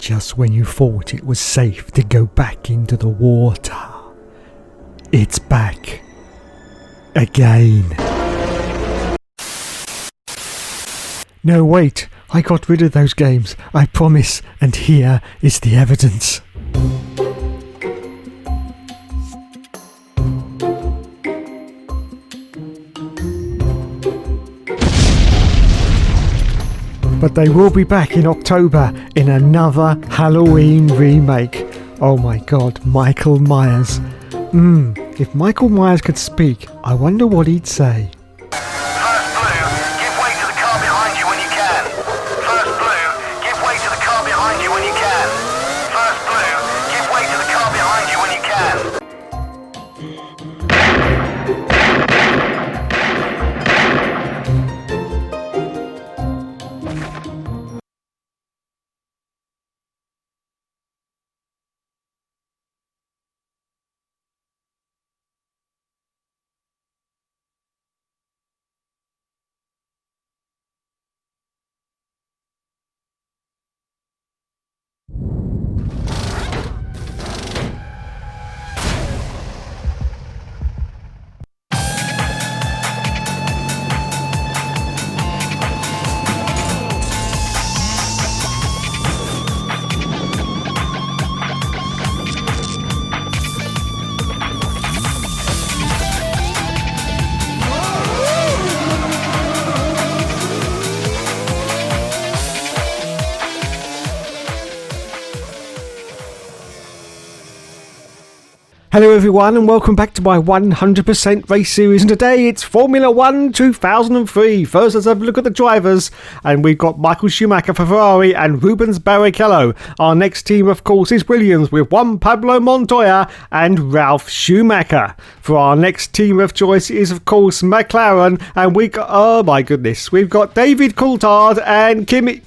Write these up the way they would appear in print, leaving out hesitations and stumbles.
Just when you thought it was safe to go back into the water, it's back again. No, wait, I got rid of those games, I promise, and here is the evidence. But they will be back in October in another Halloween remake. Oh my god, Michael Myers. If Michael Myers could speak, I wonder what he'd say. First blue, give way to the car behind you when you can. First blue, give way to the car behind you when you can. First blue, give way to the car behind you when you can. Hello everyone and welcome back to my 100% race series, and today it's Formula 1 2003. First let's have a look at the drivers, and we've got Michael Schumacher for Ferrari and Rubens Barrichello. Our next team of course is Williams with Juan Pablo Montoya and Ralf Schumacher. For our next team of choice is of course McLaren, and we got, oh my goodness, we've got David Coulthard and Kimi.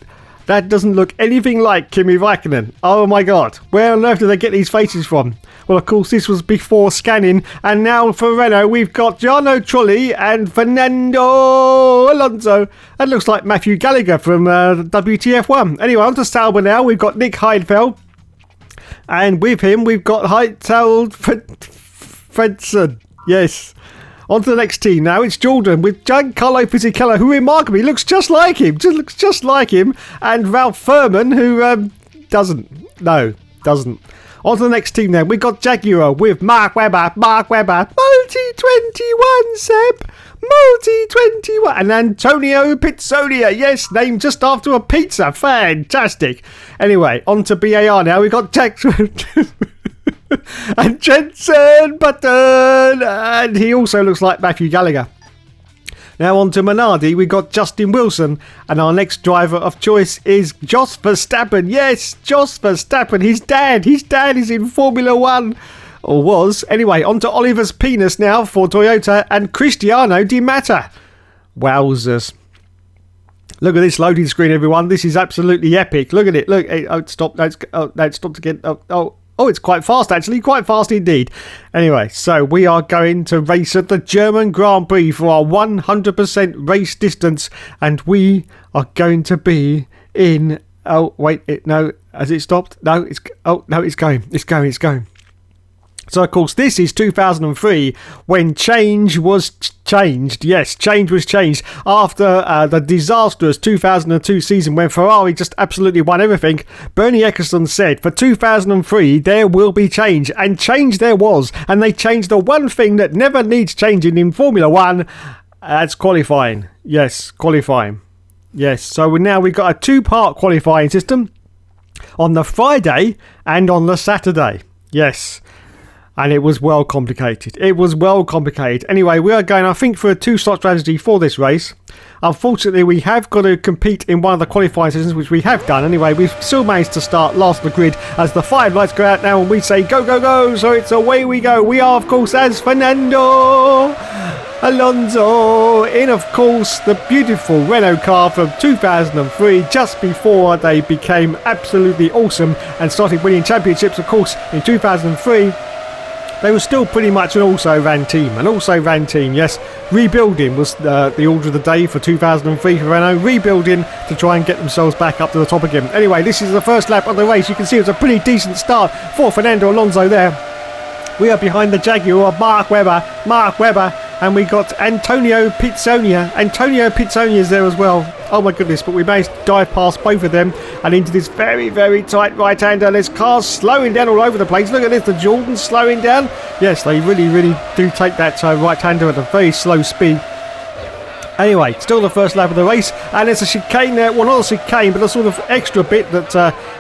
That doesn't look anything like Kimi Raikkonen. Oh my god, where on earth did they get these faces from? Well, of course, this was before scanning. And now for Renault, we've got Jarno Trulli and Fernando Alonso. That looks like Matthew Gallagher from WTF1. Anyway, on to Sauber now. We've got Nick Heidfeld. And with him, we've got Heidfeld Fredson. Yes. On to the next team now. It's Jordan with Giancarlo Fisichella, who remarkably looks just like him. Looks just like him. And Ralph Furman, who doesn't. On to the next team then. We've got Jaguar with Mark Webber. Multi-21, Seb. Multi-21. And Antonio Pizzonia. Yes, named just after a pizza. Fantastic. Anyway, on to BAR now. We've got Jack and Jensen Button. And he also looks like Matthew Gallagher. Now on to Minardi, we've got Justin Wilson, and our next driver of choice is Jos Verstappen. Yes, Jos Verstappen, his dad is in Formula 1, or was. Anyway, on to Oliver's penis now for Toyota and Cristiano Di Matta. Wowzers. Look at this loading screen, everyone. This is absolutely epic. Look at it. Look, it stopped. It stopped again. Oh, it's quite fast, actually. Quite fast indeed. Anyway, so we are going to race at the German Grand Prix for our 100% race distance. And we are going to be in... Oh, wait. No. Has it stopped? No. It's going. It's going. So, of course, this is 2003 when change was changed. Yes, change was changed after the disastrous 2002 season when Ferrari just absolutely won everything. Bernie Ecclestone said, for 2003, there will be change. And change there was. And they changed the one thing that never needs changing in Formula 1. That's qualifying. Yes, qualifying. Yes, so now we've got a two-part qualifying system on the Friday and on the Saturday. Yes. And it was well complicated. Anyway, we are going, I think, for a two-slot strategy for this race. Unfortunately, we have got to compete in one of the qualifying sessions, which we have done. Anyway, we've still managed to start last on the grid as the 5 lights go out now and we say go, go, go. So it's away we go. We are, of course, as Fernando Alonso in, of course, the beautiful Renault car from 2003, just before they became absolutely awesome and started winning championships, of course, in 2003. they were still pretty much an also-ran team. Yes, rebuilding was the order of the day for 2003 for Renault. Rebuilding to try and get themselves back up to the top again. Anyway, this is the first lap of the race. You can see it was a pretty decent start for Fernando Alonso there. We are behind the Jaguar of Mark Webber, and we got Antonio Pizzonia. Antonio Pizzonia is there as well. Oh my goodness, but we managed to dive past both of them and into this very, very tight right-hander. There's cars slowing down all over the place. Look at this, the Jordans slowing down. Yes, they really, really do take that right-hander at a very slow speed. Anyway, still the first lap of the race, and there's a chicane there. Well, not a chicane, but a sort of extra bit that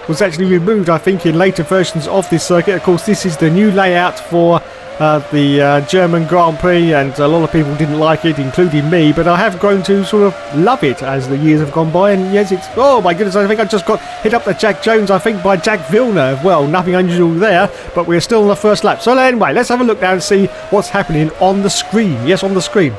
was actually removed, I think, in later versions of this circuit. Of course, this is the new layout for the German Grand Prix, and a lot of people didn't like it, including me, but I have grown to sort of love it as the years have gone by. And yes, it's, oh my goodness, I think I just got hit up the Jack Jones, I think, by Jack Villeneuve. Well, nothing unusual there, but we're still on the first lap. So anyway, let's have a look now and see what's happening on the screen. Yes, on the screen.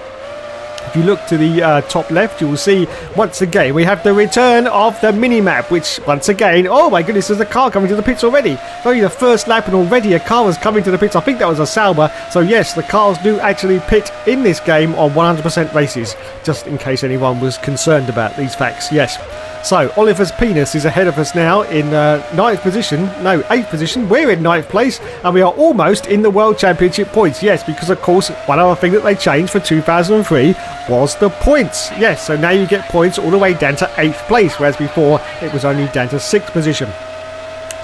If you look to the top left, you will see once again we have the return of the mini-map, which once again, oh my goodness, there's a car coming to the pits already. It's only the first lap and already a car was coming to the pits. I think that was a Sauber. So yes, the cars do actually pit in this game on 100% races, just in case anyone was concerned about these facts. Yes. So Oliver's penis is ahead of us now in 8th position. We're in 9th place, and we are almost in the World Championship points. Yes, because of course one other thing that they changed for 2003 was the points. Yes, so now you get points all the way down to 8th place, whereas before it was only down to 6th position.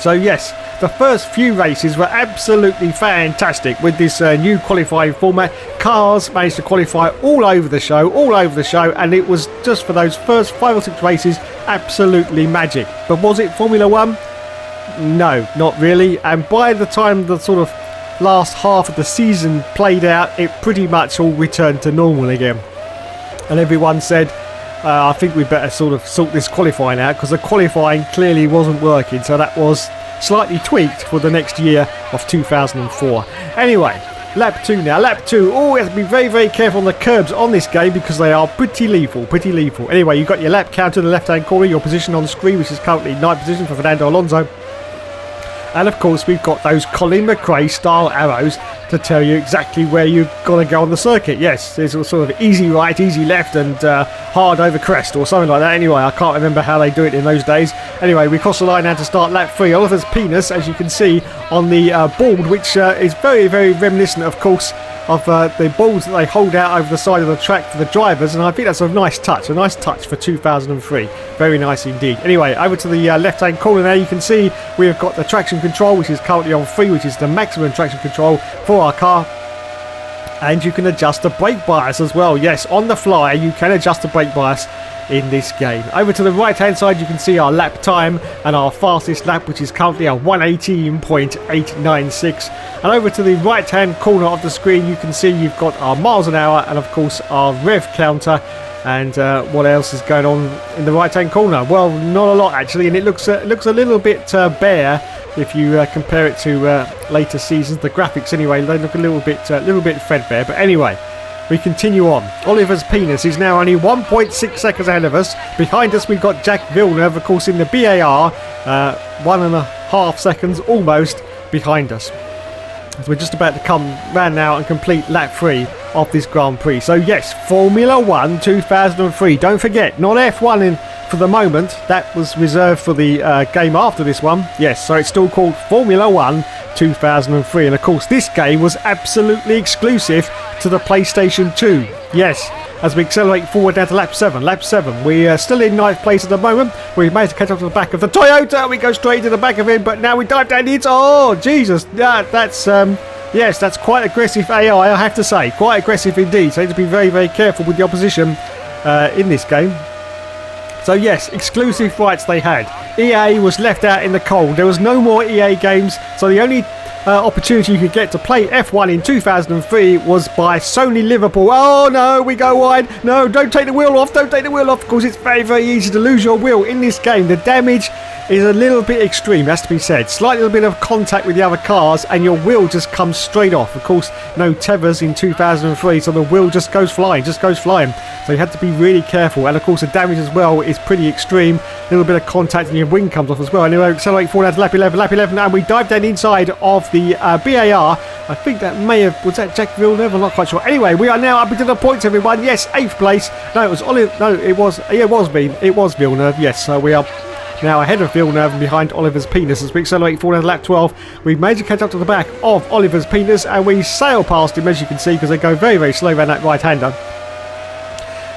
So yes, the first few races were absolutely fantastic with this new qualifying format. Cars managed to qualify all over the show, and it was just for those first 5 or 6 races absolutely magic. But was it Formula 1? No, not really. And by the time the sort of last half of the season played out, it pretty much all returned to normal again. And everyone said, I think we better sort of sort this qualifying out, because the qualifying clearly wasn't working. So that was slightly tweaked for the next year of 2004. Anyway, lap 2 now. Lap 2. Oh, we have to be very, very careful on the curbs on this game, because they are pretty lethal. Anyway, you've got your lap counter in the left-hand corner, your position on the screen, which is currently 9th position for Fernando Alonso. And of course, we've got those Colin McRae style arrows to tell you exactly where you've got to go on the circuit. Yes, there's a sort of easy right, easy left, and hard over crest or something like that. Anyway, I can't remember how they do it in those days. Anyway, we cross the line now to start lap 3. Oliver's penis, as you can see on the board, which is very, very reminiscent, of course, of the balls that they hold out over the side of the track for the drivers, and I think that's a nice touch for 2003. Very nice indeed. Anyway, over to the left-hand corner now, you can see we have got the traction control, which is currently on 3, which is the maximum traction control for our car. And you can adjust the brake bias as well. Yes, on the fly, you can adjust the brake bias in this game. Over to the right hand side, you can see our lap time and our fastest lap, which is currently a 118.896. And over to the right hand corner of the screen, you can see you've got our miles an hour and of course our rev counter. And what else is going on in the right hand corner? Well, not a lot actually, and it looks a little bit bare if you compare it to later seasons. The graphics anyway, they look a little bit threadbare, but anyway, we continue on. Oliver's penis is now only 1.6 seconds ahead of us. Behind us, we've got Jack Villeneuve, of course, in the BAR, 1.5 seconds almost behind us. So we're just about to come round now and complete lap 3 of this Grand Prix. So yes, Formula 1 2003. Don't forget, not F1 in for the moment. That was reserved for the game after this one. Yes, so it's still called Formula 1 2003. And of course, this game was absolutely exclusive to the PlayStation 2. Yes, as we accelerate forward down to lap 7. We are still in 9th place at the moment. We've managed to catch up to the back of the Toyota. We go straight to the back of him, but now we dive down into... Oh, Jesus. That's... Yes, that's quite aggressive AI, I have to say. Quite aggressive indeed. So you have to be very, very careful with the opposition in this game. So yes, exclusive rights they had. EA was left out in the cold. There was no more EA games. So the only opportunity you could get to play F1 in 2003 was by Sony Liverpool. Oh no, we go wide. No, don't take the wheel off. Of course, it's very, very easy to lose your wheel in this game. The damage is a little bit extreme, has to be said. Slight little bit of contact with the other cars and your wheel just comes straight off. Of course, no tethers in 2003, so the wheel just goes flying. So you had to be really careful. And of course, the damage as well is pretty extreme. A little bit of contact and your wing comes off as well. Anyway, accelerate forward out to lap 11, and we dive down inside of the BAR. I think that was that Jack Villeneuve? I'm not quite sure. Anyway, we are now up into the points, everyone. Yes, 8th place. No, it was Villeneuve. Yes, so we are now ahead of Villeneuve and behind Oliver's penis as we accelerate forward to lap 12. We've managed to catch up to the back of Oliver's penis and we sail past him, as you can see, because they go very, very slow around that right-hander.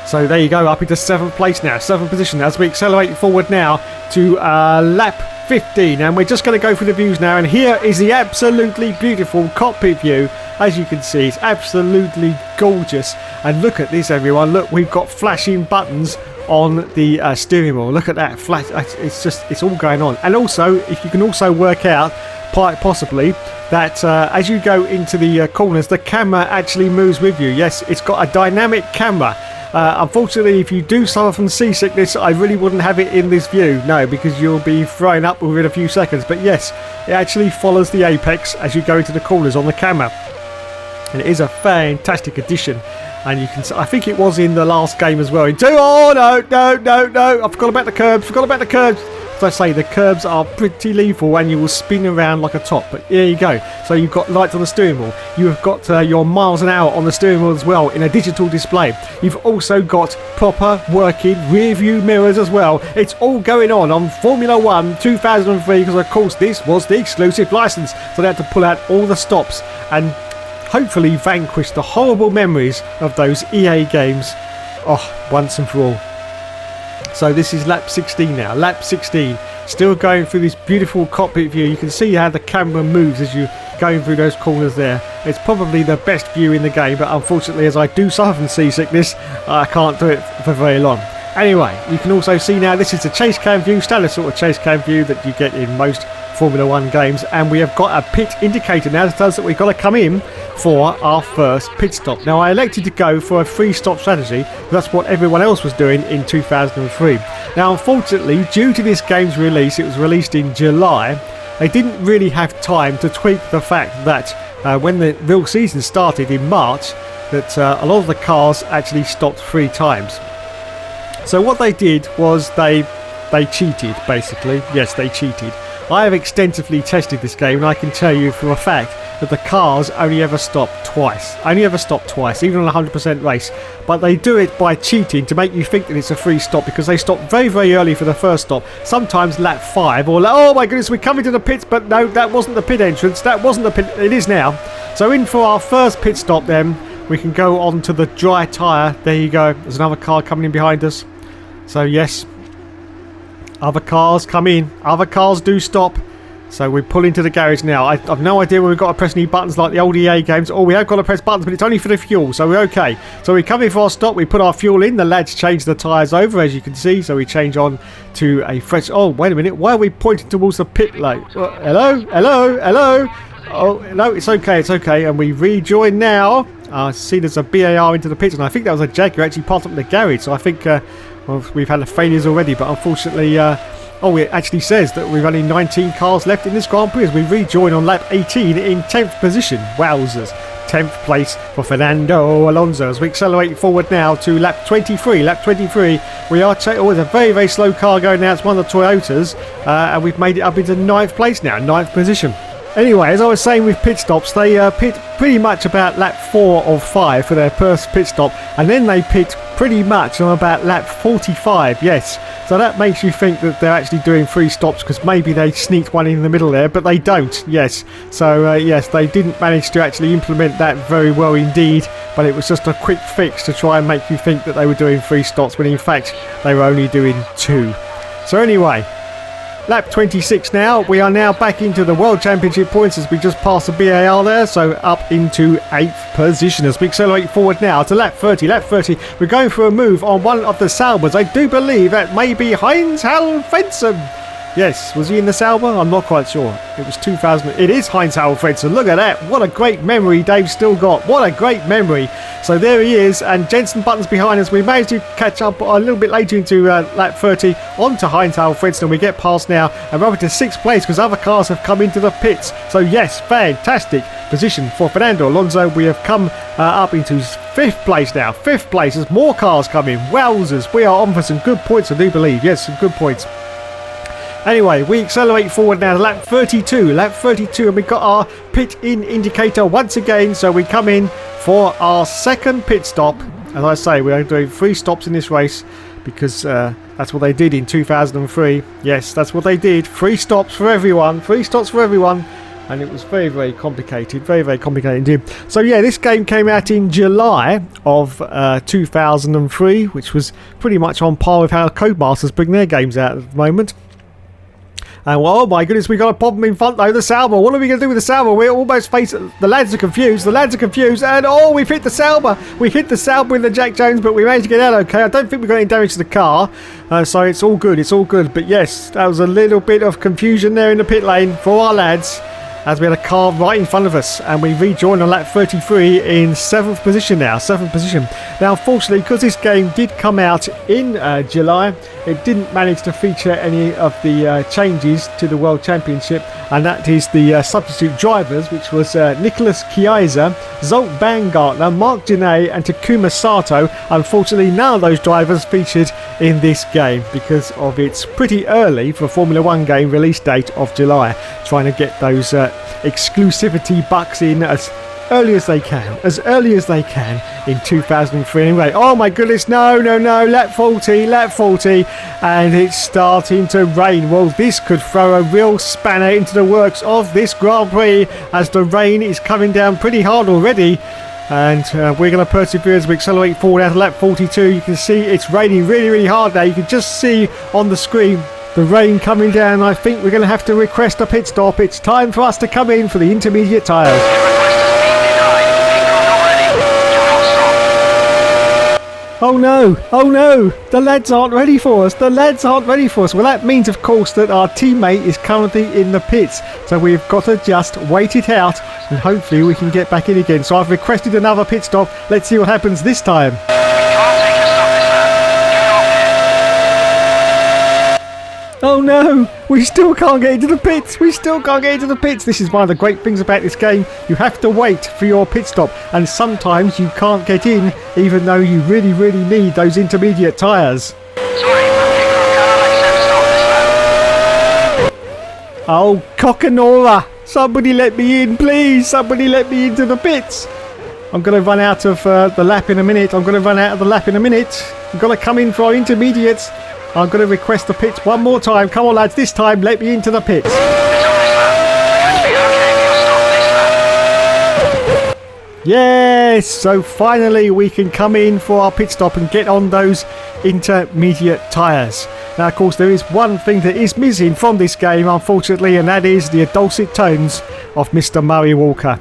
So there you go, up into 7th place now, 7th position as we accelerate forward now to lap 15, and we're just going to go through the views now, and here is the absolutely beautiful cockpit view. As you can see, it's absolutely gorgeous, and look at this, everyone. Look, we've got flashing buttons on the steering wheel. Look at that flash. It's all going on. And also, if you can also work out quite possibly that as you go into the corners, the camera actually moves with you. Yes, it's got a dynamic camera. Unfortunately, if you do suffer from seasickness, I really wouldn't have it in this view. No, because you'll be thrown up within a few seconds. But yes, it actually follows the apex as you go into the corners on the camera. And it is a fantastic addition. And you can, I think it was in the last game as well. Oh no! I forgot about the curbs. As I say, the curbs are pretty lethal and you will spin around like a top. But there you go. So you've got lights on the steering wheel. You have got your miles an hour on the steering wheel as well in a digital display. You've also got proper working rear view mirrors as well. It's all going on Formula 1 2003 because of course this was the exclusive license. So they had to pull out all the stops and hopefully vanquish the horrible memories of those EA games once and for all. So this is lap 16 now. Lap 16. Still going through this beautiful cockpit view. You can see how the camera moves as you're going through those corners there. It's probably the best view in the game, but unfortunately, as I do suffer from seasickness, I can't do it for very long. Anyway, you can also see now this is the chase cam view, standard sort of chase cam view that you get in most Formula 1 games, and we have got a pit indicator now that tells us that we've got to come in for our first pit stop. Now I elected to go for a 3-stop strategy, that's what everyone else was doing in 2003. Now unfortunately, due to this game's release, it was released in July, they didn't really have time to tweak the fact that when the real season started in March, that a lot of the cars actually stopped 3 times. So what they did was they cheated, basically. Yes, they cheated. I have extensively tested this game and I can tell you for a fact that the cars only ever stop twice, even on a 100% race. But they do it by cheating to make you think that it's a free stop because they stop very, very early for the first stop, sometimes lap 5 or oh my goodness, we're coming to the pits, but no, that wasn't the pit entrance, it is now. So in for our first pit stop then, we can go on to the dry tyre. There you go, there's another car coming in behind us. So yes, other cars come in, other cars do stop. So we pull into the garage now. I've no idea where we've got to press any buttons like the old EA games. We have got to press buttons, but it's only for the fuel, so we're okay. So we come in for our stop, we put our fuel in, the lads change the tyres over, as you can see, so we change on to a fresh... Oh, wait a minute, why are we pointing towards the pit lane? Hello? Oh, no, it's okay, and we rejoin now. I see there's a BAR into the pits, and I think that was a Jaguar actually parked up in the garage, so I think... well, we've had failures already, but unfortunately, it actually says that we've only 19 cars left in this Grand Prix as we rejoin on lap 18 in 10th position. Wowzers. 10th place for Fernando Alonso as we accelerate forward now to lap 23. Lap 23, we are... it's a very, very slow car going now. It's one of the Toyotas, and we've made it up into 9th place now, 9th position. Anyway, as I was saying with pit stops, they pit pretty much about lap 4 or 5 for their first pit stop, and then they pit pretty much on about lap 45, yes. So that makes you think that they're actually doing 3 stops because maybe they sneaked one in the middle there, but they don't, yes. So, yes, they didn't manage to actually implement that very well indeed, but it was just a quick fix to try and make you think that they were doing 3 stops when in fact they were only doing 2. So anyway... lap 26 now. We are now back into the World Championship points as we just passed the BAR there. So up into 8th position as we accelerate forward now to lap 30. Lap 30. We're going for a move on one of the Saubers. I do believe that may be Heinz Halfensen. Yes, was he in the Sauber? I'm not quite sure. It was 2000. It is Heinz Alfredson. Look at that. What a great memory Dave's still got. What a great memory. So there he is, and Jensen Button's behind us. We managed to catch up a little bit later into lap 30 onto Heinz Alfredson, and we get past now and we're up to 6th place because other cars have come into the pits. So yes, fantastic position for Fernando Alonso. We have come up into 5th place now. 5th place as more cars come in. Wowzers, we are on for some good points, I do believe. Yes, some good points. Anyway, we accelerate forward now to lap 32. Lap 32, and we've got our pit in indicator once again. So we come in for our second pit stop. As I say, we are doing 3 stops in this race because that's what they did in 2003. Yes, that's what they did. 3 stops for everyone. 3 stops for everyone. And it was very, very complicated. Very, very complicated indeed. So yeah, this game came out in July of 2003, which was pretty much on par with how Codemasters bring their games out at the moment. And well, oh my goodness, we got a problem in front though, the Sauber. What are we going to do with the Sauber? We're almost facing... The lads are confused. The lads are confused. And oh, we've hit the Sauber. We hit the Sauber with the Jack Jones, but we managed to get out okay. I don't think we got any damage to the car. So it's all good. It's all good. But yes, that was a little bit of confusion there in the pit lane for our lads, as we had a car right in front of us, and we rejoined on lap 33 in 7th position now. 7th position. Now, unfortunately, because this game did come out in July, it didn't manage to feature any of the changes to the World Championship, and that is the substitute drivers, which was Nicholas Chiesa, Zolt Baumgartner, Mark Janae, and Takuma Sato. Unfortunately, none of those drivers featured in this game because of its pretty early, for a Formula 1 game, release date of July. Trying to get those exclusivity bucks in as early as they can in 2003 anyway. Oh my goodness, no, lap 40, and it's starting to rain. Well, this could throw a real spanner into the works of this Grand Prix, as the rain is coming down pretty hard already. And we're going to persevere as we accelerate forward out of lap 42. You can see it's raining really, really hard now. You can just see on the screen the rain coming down. I think we're going to have to request a pit stop. It's time for us to come in for the intermediate tyres. Oh no, the lads aren't ready for us. Well, that means, of course, that our teammate is currently in the pits. So we've got to just wait it out, and hopefully we can get back in again. So I've requested another pit stop. Let's see what happens this time. Oh no, we still can't get into the pits. This is one of the great things about this game. You have to wait for your pit stop, and sometimes you can't get in even though you really, really need those intermediate tyres. Oh, Cockanora, somebody let me in, please. Somebody let me into the pits. I'm going to run out of the lap in a minute. I've got to come in for our intermediates. I'm going to request the pits one more time. Come on, lads, this time let me into the pits. Yes, so finally we can come in for our pit stop and get on those intermediate tyres. Now, of course, there is one thing that is missing from this game, unfortunately, and that is the dulcet tones of Mr. Murray Walker.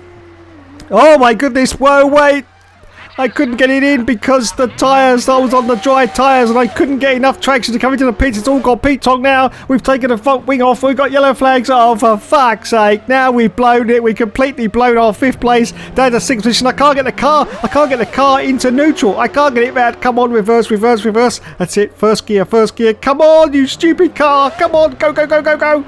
Oh my goodness, whoa, wait! I couldn't get it in because the tyres, I was on the dry tyres and I couldn't get enough traction to come into the pits. It's all got P-Tong now. We've taken the front wing off. We've got yellow flags. Oh, for fuck's sake. Now we've blown it. We completely blown our 5th place down to 6th position. I can't get the car into neutral. I can't get it round. Come on, reverse. That's it. First gear. Come on, you stupid car. Come on, go.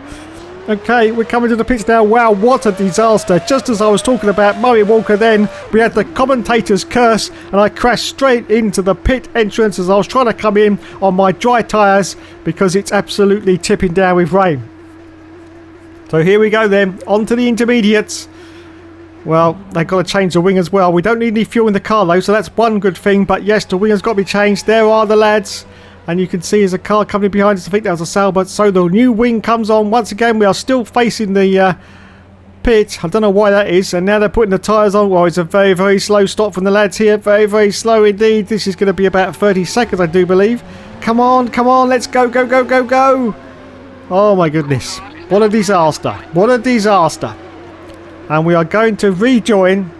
Okay, we're coming to the pits now. Wow, what a disaster. Just as I was talking about Murray Walker then, we had the commentator's curse and I crashed straight into the pit entrance as I was trying to come in on my dry tyres because it's absolutely tipping down with rain. So here we go then, on to the intermediates. Well, they've got to change the wing as well. We don't need any fuel in the car though, so that's one good thing. But yes, the wing has got to be changed. There are the lads. And you can see there's a car coming behind us. I think that was a Sauber. So the new wing comes on. Once again, we are still facing the pit. I don't know why that is. And now they're putting the tyres on. Well, it's a very, very slow stop from the lads here. Very, very slow indeed. This is going to be about 30 seconds, I do believe. Come on. Let's go. Oh, my goodness. What a disaster. And we are going to rejoin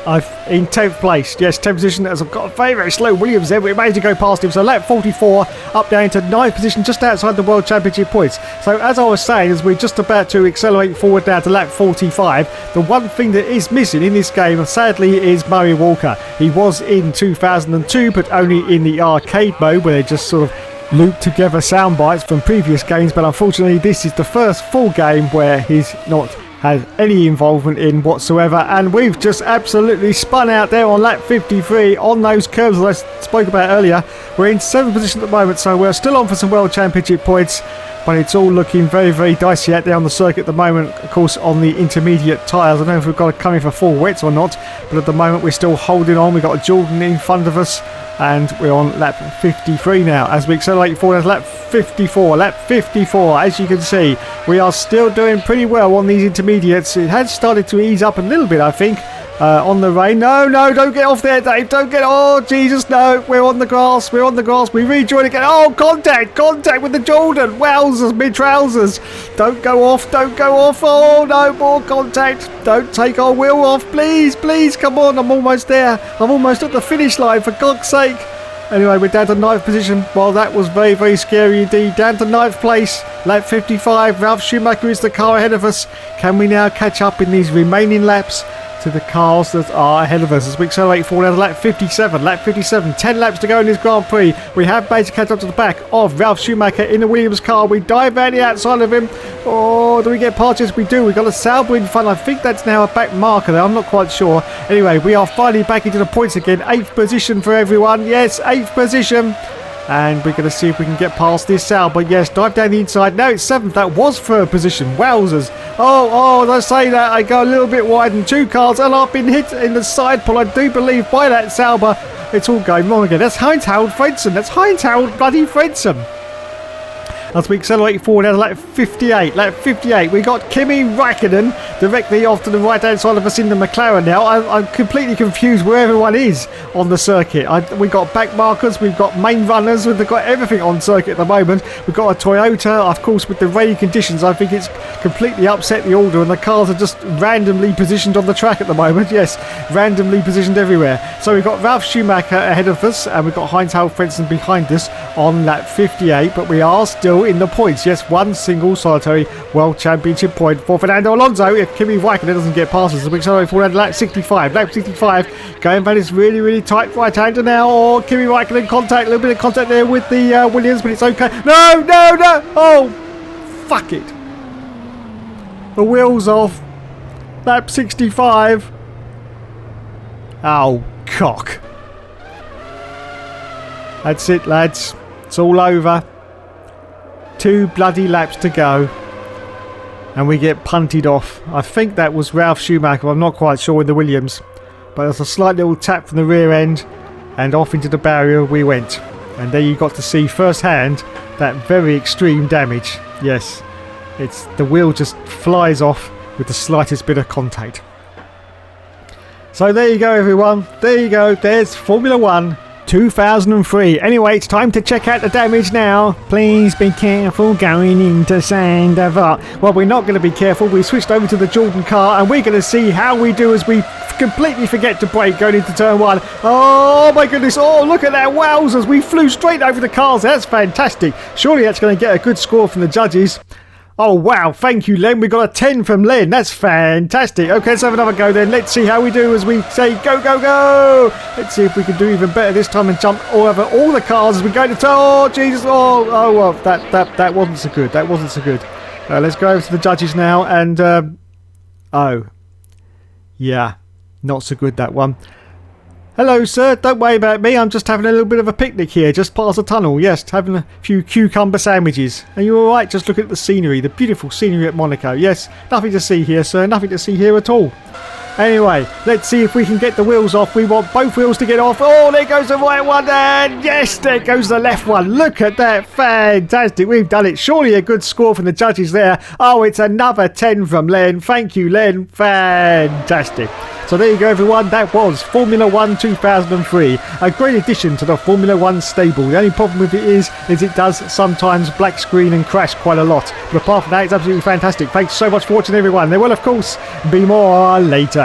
I've in 10th place. Yes, 10th position as I've got a very, very slow Williams there. We managed to go past him. So lap 44 up down to 9th position just outside the World Championship points. So as I was saying, as we're just about to accelerate forward now to lap 45, the one thing that is missing in this game, sadly, is Murray Walker. He was in 2002, but only in the arcade mode where they just sort of loop together sound bites from previous games, but unfortunately this is the first full game where he's not had any involvement in whatsoever, and we've just absolutely spun out there on lap 53 on those curves that I spoke about earlier. We're in 7th position at the moment, so we're still on for some World Championship points, but it's all looking very, very dicey out there on the circuit at the moment. Of course, on the intermediate tyres, I don't know if we've got to come in for full wets or not, but at the moment we're still holding on. We've got a Jordan in front of us, and we're on lap 53 now as we accelerate forward to lap 54. Lap 54, as you can see, we are still doing pretty well on these intermediates. It has started to ease up a little bit, I think, on the rain. No, don't get off there, Dave. Don't get. Oh, Jesus, no. We're on the grass. We rejoin again. Oh, contact with the Jordan. Wowzers, mid-trousers. Don't go off. Oh, no, more contact. Don't take our wheel off. Please, come on. I'm almost there. I'm almost at the finish line, for God's sake. Anyway, we're down to 9th position. Well, that was very, very scary indeed. Down to 9th place. Lap 55. Ralf Schumacher is the car ahead of us. Can we now catch up in these remaining laps to the cars that are ahead of us as we accelerate forward to lap 57. Lap 57, 10 laps to go in this Grand Prix. We have managed to catch up to the back of Ralf Schumacher in the Williams car. We dive out the outside of him. Oh, do we get past this? We do. We've got a Sauber in front. I think that's now a back marker there. I'm not quite sure. Anyway, we are finally back into the points again. 8th position for everyone. Yes, 8th position. And we're going to see if we can get past this Sauber. Yes, dive down the inside. Now it's 7th. That was 3rd position. Wowzers. Oh, as I say that, I go a little bit wide and 2 cars, and I've been hit in the side pull, I do believe, by that Sauber. It's all going wrong again. That's Heinz-Harald Frentzen. That's Heinz-Harald bloody Frentzen. As we accelerate forward down to lap 58. Lap 58, we got Kimi Räikkönen directly off to the right hand side of us in the McLaren now. I'm completely confused where everyone is on the circuit. We've got back markers, we've got main runners, we've got everything on circuit at the moment. We've got a Toyota, of course, with the rainy conditions. I think it's completely upset the order, and the cars are just randomly positioned on the track at the moment. Yes, randomly positioned everywhere. So we've got Ralf Schumacher ahead of us, and we've got Heinz-Harald Frentzen behind us on lap 58, but we are still in the points. Yes, one single solitary World Championship point for Fernando Alonso if Kimi Räikkönen doesn't get past us. So we accelerate forward to lap 65. Lap 65, going back this really, really tight right-hander now. Or Kimi Räikkönen contact, a little bit of contact there with the Williams, but it's okay. No! Oh, fuck it. The wheel's off. Lap 65. Oh, cock. That's it, lads. It's all over. 2 bloody laps to go. And we get punted off. I think that was Ralf Schumacher. I'm not quite sure in the Williams. But there's a slight little tap from the rear end. And off into the barrier we went. And there you got to see firsthand that very extreme damage. Yes. It's the wheel just flies off with the slightest bit of contact. So there you go, everyone. There you go. There's Formula 1 2003. Anyway, it's time to check out the damage now. Please be careful going into Sandoval. Well, we're not going to be careful. We switched over to the Jordan car, and we're going to see how we do as we completely forget to brake going into turn 1. Oh my goodness. Oh, look at that. Wowzers. We flew straight over the cars. That's fantastic. Surely that's going to get a good score from the judges. Oh, wow. Thank you, Len. We got a 10 from Len. That's fantastic. Okay, let's have another go then. Let's see how we do as we say go, go, go. Let's see if we can do even better this time and jump over all the cars as we go to turn. Oh, Jesus. Oh, well, that wasn't so good. That wasn't so good. Let's go over to the judges now. And, oh, yeah, not so good, that one. Hello, sir. Don't worry about me. I'm just having a little bit of a picnic here, just past the tunnel. Yes, having a few cucumber sandwiches. Are you all right? Just look at the scenery, the beautiful scenery at Monaco. Yes, nothing to see here, sir. Nothing to see here at all. Anyway, let's see if we can get the wheels off. We want both wheels to get off. Oh, there goes the right one, and yes, there goes the left one. Look at that. Fantastic. We've done it. Surely a good score from the judges there. Oh, it's another 10 from Len. Thank you, Len. Fantastic. So there you go, everyone. That was Formula 1 2003. A great addition to the Formula 1 stable. The only problem with it is it does sometimes black screen and crash quite a lot. But apart from that, it's absolutely fantastic. Thanks so much for watching, everyone. There will, of course, be more later.